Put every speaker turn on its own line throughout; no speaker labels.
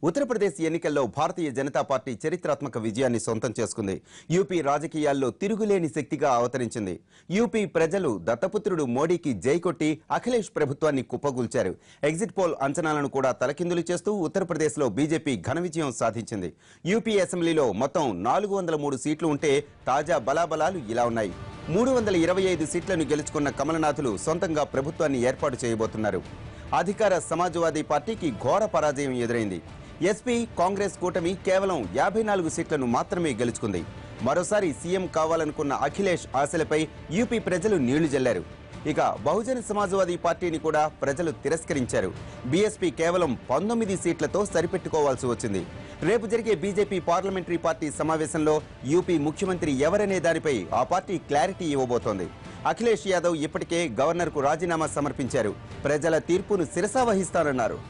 ఉత్తరప్రదేశ్ ఎన్నికల్లో భారతీయ జనతా పార్టీ చరిత్రాత్మక విజయాన్ని సొంతం చేసుకుంది. యూపీ రాజకీయాల్లో తిరుగులేని శక్తిగా అవతరించింది. యూపీ ప్రజలు దత్తపుత్రుడు మోడీకి జై కొట్టి అఖిలేష్ ప్రభుత్వాన్ని కుప్పగూల్చారు. ఎగ్జిట్ పోల్ అంచనాలను కూడా తలకిందులు చేస్తూ ఉత్తరప్రదేశ్లో బీజేపీ ఘన విజయం సాధించింది. యూపీ అసెంబ్లీలో మొత్తం 403 సీట్లు ఉంటే తాజా బలాబలాలు ఇలా ఉన్నాయి. 325 సీట్లను గెలుచుకున్న కమలనాథులు సొంతంగా ప్రభుత్వాన్ని ఏర్పాటు చేయబోతున్నారు. అధికార సమాజ్వాదీ పార్టీకి ఘోర పరాజయం ఎదురైంది. ఎస్పీ కాంగ్రెస్ కూటమి కేవలం 54 సీట్లను మాత్రమే గెలుచుకుంది. మరోసారి సీఎం కావాలనుకున్న అఖిలేష్ ఆశలపై యూపీ ప్రజలు నీళ్లు జల్లారు. ఇక బహుజన సమాజ్వాదీ పార్టీని కూడా ప్రజలు తిరస్కరించారు. బీఎస్పీ కేవలం 19 సీట్లతో సరిపెట్టుకోవాల్సి వచ్చింది. రేపు జరిగే బీజేపీ పార్లమెంటరీ పార్టీ సమావేశంలో యూపీ ముఖ్యమంత్రి ఎవరనే దానిపై ఆ పార్టీ క్లారిటీ ఇవ్వబోతోంది. అఖిలేష్ యాదవ్ ఇప్పటికే గవర్నర్కు రాజీనామా సమర్పించారు. ప్రజల తీర్పును శిరసా వహిస్తానన్నారు.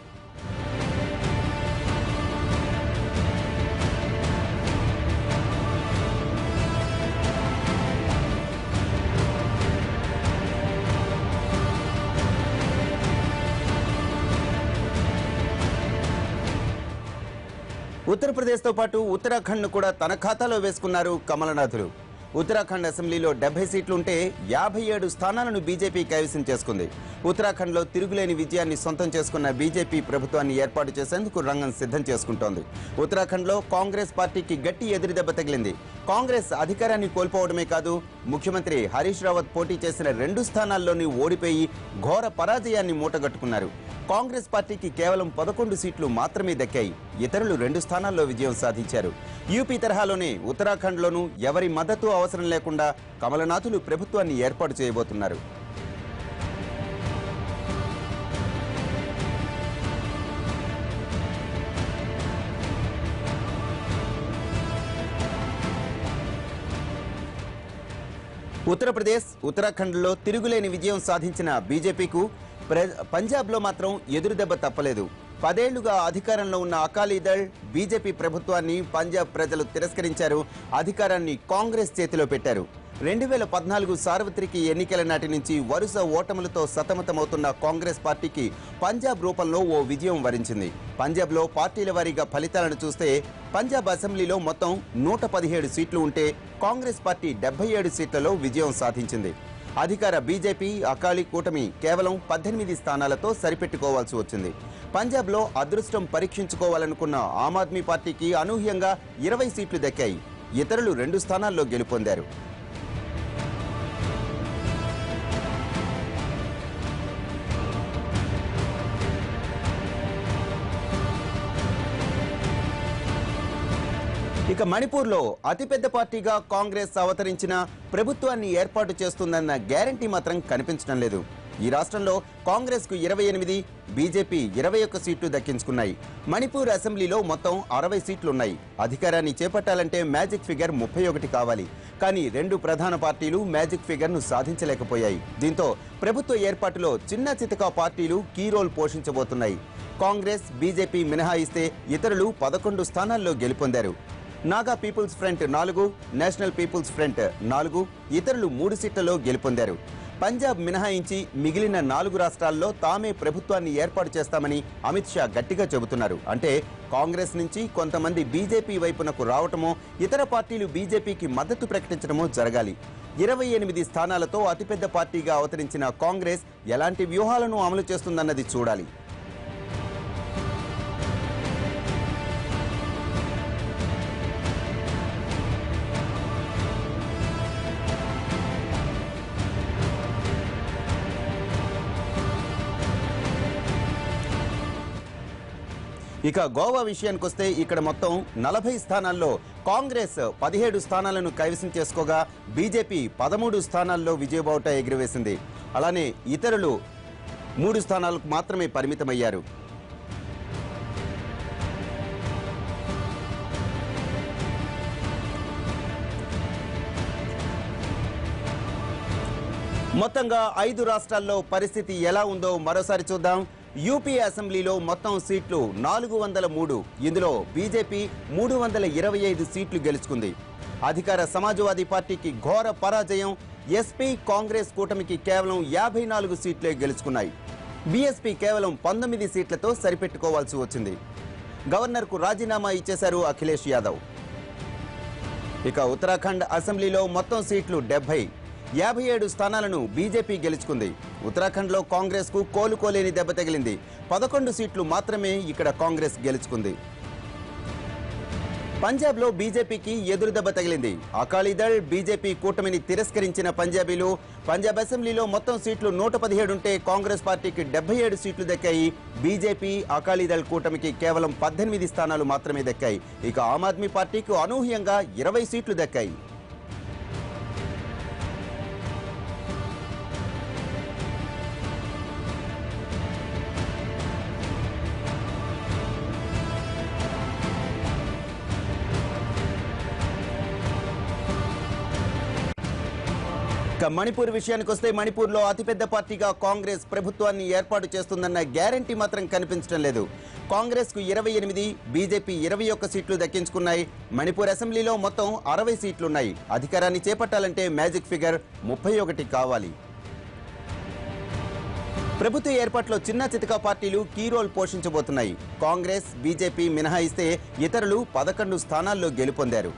ఉత్తరప్రదేశ్తో పాటు ఉత్తరాఖండ్ను కూడా తన ఖాతాలో వేసుకున్నారు కమలనాథులు. ఉత్తరాఖండ్ అసెంబ్లీలో 70 సీట్లుంటే 57 స్థానాలను బీజేపీ కైవసం చేసుకుంది. ఉత్తరాఖండ్లో తిరుగులేని విజయాన్ని సొంతం చేసుకున్న బీజేపీ ప్రభుత్వాన్ని ఏర్పాటు చేసేందుకు రంగం సిద్ధం చేసుకుంటోంది. ఉత్తరాఖండ్లో కాంగ్రెస్ పార్టీకి గట్టి ఎదురుదెబ్బ తగిలింది. కాంగ్రెస్ అధికారాన్ని కోల్పోవడమే కాదు, ముఖ్యమంత్రి హరీష్ రావత్ పోటీ చేసిన 2 స్థానాల్లోని ఓడిపోయి ఘోర పరాజయాన్ని మూటగట్టుకున్నారు. కాంగ్రెస్ పార్టీకి కేవలం 11 సీట్లు మాత్రమే దక్కాయి. ఇతరులు 2 స్థానాల్లో విజయం సాధించారు. యూపీ తరహాలోనే ఉత్తరాఖండ్లోనూ ఎవరి మద్దతు అవసరం లేకుండా కమలనాథులు ప్రభుత్వాన్ని ఏర్పాటు చేయబోతున్నారు. ఉత్తరప్రదేశ్, ఉత్తరాఖండ్లో తిరుగులేని విజయం సాధించిన బీజేపీకు పంజాబ్లో మాత్రం ఎదురుదెబ్బ తప్పలేదు. 10 ఏళ్లుగా అధికారంలో ఉన్న అకాలీదళ్ బీజేపీ ప్రభుత్వాన్ని పంజాబ్ ప్రజలు తిరస్కరించారు. అధికారాన్ని కాంగ్రెస్ చేతిలో పెట్టారు. 2014 సార్వత్రిక ఎన్నికల నాటి నుంచి వరుస ఓటములతో సతమతమవుతున్న కాంగ్రెస్ పార్టీకి పంజాబ్ రూపంలో ఓ విజయం వరించింది. పంజాబ్లో పార్టీల వారీగా ఫలితాలను చూస్తే పంజాబ్ అసెంబ్లీలో మొత్తం 117 సీట్లు ఉంటే కాంగ్రెస్ పార్టీ 77 సీట్లలో విజయం సాధించింది. అధికార బీజేపీ అకాలీ కూటమి కేవలం 18 స్థానాలతో సరిపెట్టుకోవాల్సి వచ్చింది. పంజాబ్లో అదృష్టం పరీక్షించుకోవాలనుకున్న ఆమ్ ఆద్మీ పార్టీకి అనూహ్యంగా 20 సీట్లు దక్కాయి. ఇతరులు 2 స్థానాల్లో గెలుపొందారు. ఇక మణిపూర్లో అతిపెద్ద పార్టీగా కాంగ్రెస్ అవతరించిన ప్రభుత్వాన్ని ఏర్పాటు చేస్తుందన్న గ్యారంటీ మాత్రం కనిపించడం లేదు. ఈ రాష్ట్రంలో కాంగ్రెస్కు 28, బీజేపీ 21 సీట్లు దక్కించుకున్నాయి. మణిపూర్ అసెంబ్లీలో మొత్తం 60 సీట్లున్నాయి. అధికారాన్ని చేపట్టాలంటే మ్యాజిక్ ఫిగర్ 31 కావాలి. కానీ 2 ప్రధాన పార్టీలు మ్యాజిక్ ఫిగర్ను సాధించలేకపోయాయి. దీంతో ప్రభుత్వ ఏర్పాటులో చిన్న చితకా పార్టీలు కీ రోల్ పోషించబోతున్నాయి. కాంగ్రెస్, బీజేపీ మినహాయిస్తే ఇతరులు 11 స్థానాల్లో గెలుపొందారు. Naga people's front 4, national people's front 4, ఇతరులు 3 సీట్లలో గెలుపొందారు. పంజాబ్ మినహాయించి మిగిలిన 4 రాష్ట్రాల్లో తామే ప్రభుత్వాన్ని ఏర్పాటు చేస్తామని అమిత్ షా గట్టిగా చెబుతున్నారు. అంటే కాంగ్రెస్ నుంచి కొంతమంది బీజేపీ వైపునకు రావటమో, ఇతర పార్టీలు బీజేపీకి మద్దతు ప్రకటించడమో జరగాలి. 28 స్థానాలతో అతిపెద్ద పార్టీగా అవతరించిన కాంగ్రెస్ ఎలాంటి వ్యూహాలను అమలు చేస్తుందన్నది చూడాలి. ఇక గోవా విషయానికొస్తే ఇక్కడ మొత్తం 40 స్థానాల్లో కాంగ్రెస్ 17 స్థానాలను కైవసం చేసుకోగా బీజేపీ 13 స్థానాల్లో విజయబావుట ఎగురవేసింది. అలానే ఇతరులు 3 స్థానాలకు మాత్రమే పరిమితమయ్యారు. మొత్తంగా 5 రాష్ట్రాల్లో పరిస్థితి ఎలా ఉందో మరోసారి చూద్దాం. యూపీ అసెంబ్లీలో మొత్తం సీట్లు 403. ఇందులో బీజేపీ 325 సీట్లు గెలుచుకుంది. అధికార సమాజ్వాదీ పార్టీకి ఘోర పరాజయం. ఎస్పీ కాంగ్రెస్ కూటమికి కేవలం 54 సీట్లే గెలుచుకున్నాయి. బీఎస్పీ కేవలం 19 సీట్లతో సరిపెట్టుకోవాల్సి వచ్చింది. గవర్నర్కు రాజీనామా ఇచ్చేశారు అఖిలేష్ యాదవ్. ఇక ఉత్తరాఖండ్ అసెంబ్లీలో మొత్తం సీట్లు 70, 57 స్థానాలను బీజేపీ గెలుచుకుంది. ఉత్తరాఖండ్లో కాంగ్రెస్కు కోలుకోలేని దెబ్బ తగిలింది. 11 సీట్లు మాత్రమే ఇక్కడ కాంగ్రెస్ గెలుచుకుంది. పంజాబ్లో బీజేపీకి ఎదురు దెబ్బ తగిలింది. అకాలీదళ్ బీజేపీ కూటమిని తిరస్కరించిన పంజాబీలు పంజాబ్ అసెంబ్లీలో మొత్తం సీట్లు 117 ఉంటే కాంగ్రెస్ పార్టీకి 77 సీట్లు దక్కాయి. బీజేపీ అకాలీదళ్ కూటమికి కేవలం 18 స్థానాలు మాత్రమే దక్కాయి. ఇక ఆమ్ ఆద్మీ పార్టీకి అనూహ్యంగా 20 సీట్లు దక్కాయి. మణిపూర్ విషయానికి వస్తే మణిపూర్లో అతిపెద్ద పార్టీగా కాంగ్రెస్ ప్రభుత్వాన్ని ఏర్పాటు చేస్తుందన్న గ్యారంటీ మాత్రం కనిపించడం లేదు. కాంగ్రెస్కు 28, బీజేపీ 21 సీట్లు దక్కించుకున్నాయి. మణిపూర్ అసెంబ్లీలో మొత్తం 60 సీట్లున్నాయి. అధికారాన్ని చేపట్టాలంటే మ్యాజిక్ ఫిగర్ 31 కావాలి. ప్రభుత్వ ఏర్పాట్లో చిన్న చితకా పార్టీలు కీ రోల్ పోషించబోతున్నాయి. కాంగ్రెస్, బీజేపీ మినహాయిస్తే ఇతరులు 11 స్థానాల్లో గెలుపొందారు.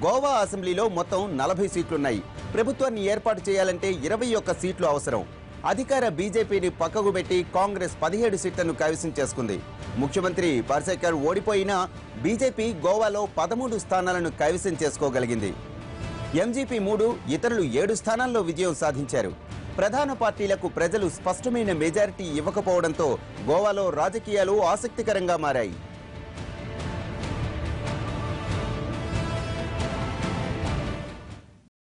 గోవా అసెంబ్లీలో మొత్తం 40 సీట్లున్నాయి. ప్రభుత్వాన్ని ఏర్పాటు చేయాలంటే 21 సీట్లు అవసరం. అధికార బీజేపీని పక్కకు పెట్టి కాంగ్రెస్ 17 సీట్లను కైవసం చేసుకుంది. ముఖ్యమంత్రి పర్సేకర్ ఓడిపోయినా బీజేపీ గోవాలో 13 స్థానాలను కైవసం చేసుకోగలిగింది. ఎంజీపీ 3, ఇతరులు 7 స్థానాల్లో విజయం సాధించారు. ప్రధాన పార్టీలకు ప్రజలు స్పష్టమైన మెజారిటీ ఇవ్వకపోవడంతో గోవాలో రాజకీయాలు ఆసక్తికరంగా మారాయి.